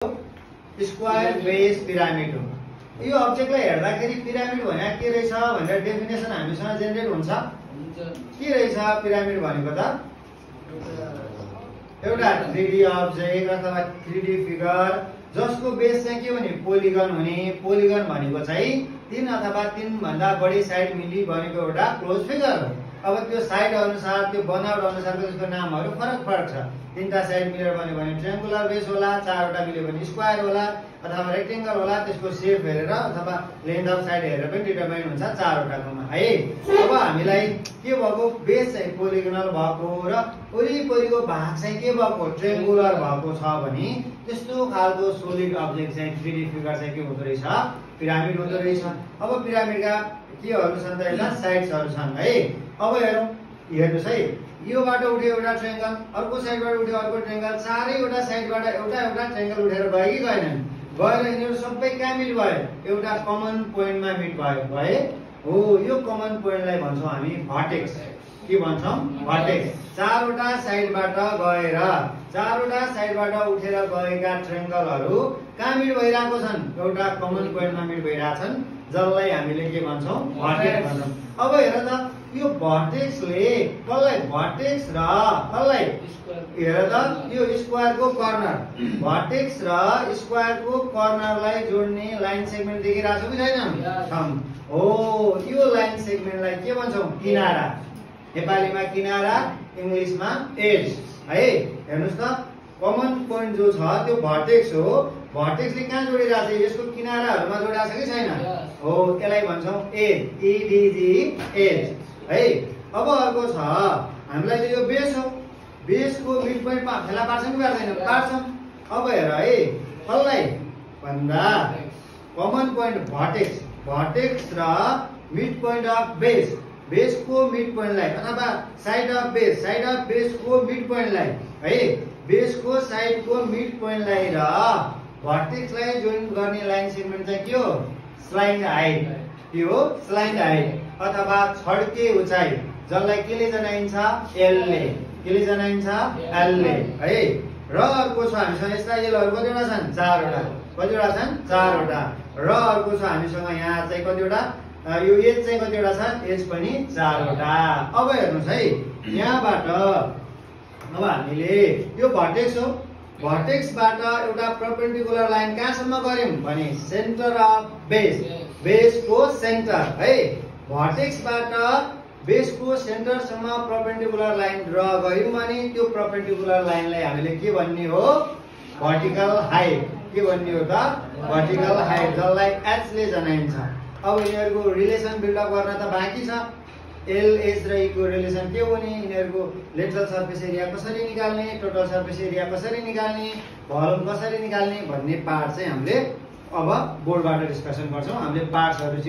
Square base pyramid हो। यो अब्जेक्टलाई हेर्दाखेरि पिरामिड भने के रहेछ भनेर डेफिनेसन हामीसँग जेनेरेट हुन्छ। के रहेछ पिरामिड भनेको त? एउटा 3D अब्जेक्ट अथवा 3D फिगर जसको बेस चाहिँ के भने पोलिगन हुने। पोलिगन भनेको चाहिँ 3 अथवा 3 भन्दा बढी साइड मिली बनेको एउटा क्लोज फिगर हो। अब त्यो साइड अनुसार त्यो बनावट अनुसारको त्यसको नामहरू फरक फरक छ। 3टा साइड मिलेर बन्यो भने ट्रायंगुलर बेस होला, 4वटा मिल्यो भने स्क्वायर होला अथवा रेक्टेंगल होला। त्यसको शेप हेरेर अथवा लेन्थ अफ साइड हेरेर पनि डिटरमाइन हुन्छ 4वटाकोमा है। अब हामीलाई के भएको बेस चाहिँ पोलिगनल भएको र वरिपरिको भाग चाहिँ के भएको ट्रायंगुलर भएको छ भने त्यस्तो खालको सोलिड अब्जेक्ट चाहिँ 3D फिगर चाहिँ के हुँदो रहेछ पिरामिड हुँदो रहेछ। अब पिरामिडका केहरू छन् त यसमा साइड्सहरू छन् है। अब हेर्नुस् है, योबाट उठ्यो एउटा ट्रायंगल, अर्को साइडबाट उठ्यो अर्को ट्रायंगल, चारैवटा साइडबाट एउटा एउटा ट्रायंगल उठेर गयो कि गएनन्? गएर यिनीहरू सबै कहाँ मिट भयो? एउटा कमन पोइन्टमा मिट भए हो। यो कमन पोइन्टलाई भन्छौँ हामी भर्टेक्स। के भन्छौँ? भर्टेक्स। चारवटा साइडबाट उठेर गएका ट्रायंगलहरू कहाँ मिट भइरहेको छन्? एउटा कमन पोइन्टमा मिट भइरहेछन्, जसलाई हामीले के भन्छौँ? भर्टेक्स भन्छौँ। अब हेर त, यो भर्टेक्सले कसलाई? भर्टेक्स र कसलाई? हेर त, यो स्क्वायरको कर्नर, भर्टेक्स र स्क्वायरको कर्नरलाई जोड्ने लाइन सेगमेन्ट देखिरहेको छ कि छैन? हो, यो लाइन सेगमेन्टलाई के भन्छौँ? किनारा। नेपालीमा किनारा, इंग्लिशमा एज है। हेर्नुस् त, कमन पोइन्ट जो छ त्यो भर्टेक्स हो। भर्टेक्सले कहाँ जोडिरहेको छ? यसको किनाराहरूमा जोडिरहेको छ कि छैन? हो, यसलाई भन्छौँ एज, EDG एज है। अब अर्को छ हामीलाई यो बेस हो। बेसको मिड पोइन्ट फेला पार्छौँ कि पार्दैन? पार्छौँ। अब हेर है, कसलाई भन्दा कमन पोइन्ट भर्टेक्स, भर्टेक्स र मिड पोइन्ट अफ बेस, बेसको मिड पोइन्टलाई अथवा साइड अफ बेसको मिड पोइन्टलाई है, बेसको साइडको मिड पोइन्टलाई र भर्टेक्सलाई जोइन गर्ने लाइन सेगमेन्ट चाहिँ के हो? Slant height. के हो? स्लाइन्ड हाइट अथवा छड्के उचाइ, जसलाई केले जनाइन्छ? एलले। केले जनाइन्छ? एलले है। र अर्को छ हामीसँग यस्ता एलहरू कतिवटा छन्? 4वटा। कतिवटा छन्? 4वटा। र अर्को छ हामीसँग यहाँ चाहिँ कतिवटा? यो एज चाहिँ कतिवटा छ? एज पनि 4वटा। अब हेर्नुस् है, यहाँबाट अब हामीले यो भर्टेक्स हो। भर्टेक्सबाट एउटा परपेन्डिकुलर लाइन कहाँसम्म गर्यौं भने सेन्टर अफ बेस, बेसको सेन्टर है। भर्टेक्सबाट बेसको सेन्टरसम्म परपेन्डिकुलर लाइन ड्रा गर्यौं भने त्यो परपेन्डिकुलर लाइनलाई हामीले के भन्ने हो? Vertical height. के भन्ने हो त? भर्टिकल हाइट, जसलाई एच ले जनाइन्छ। अब यिनीहरूको रिलेसन बिल्डअप गर्न त बाँकी छ। एल, एच र ई को रिलेसन के हुने? यिनीहरूको लेटरल सर्फेस एरिया कसरी निकाल्ने, टोटल सर्फेस एरिया कसरी निकाल्ने, भोल्युम कसरी निकाल्ने भन्ने पार्ट चाहिँ हामीले अब बोर्डबाट डिस्कसन गर्छौँ। हामीले पार्ट्सहरू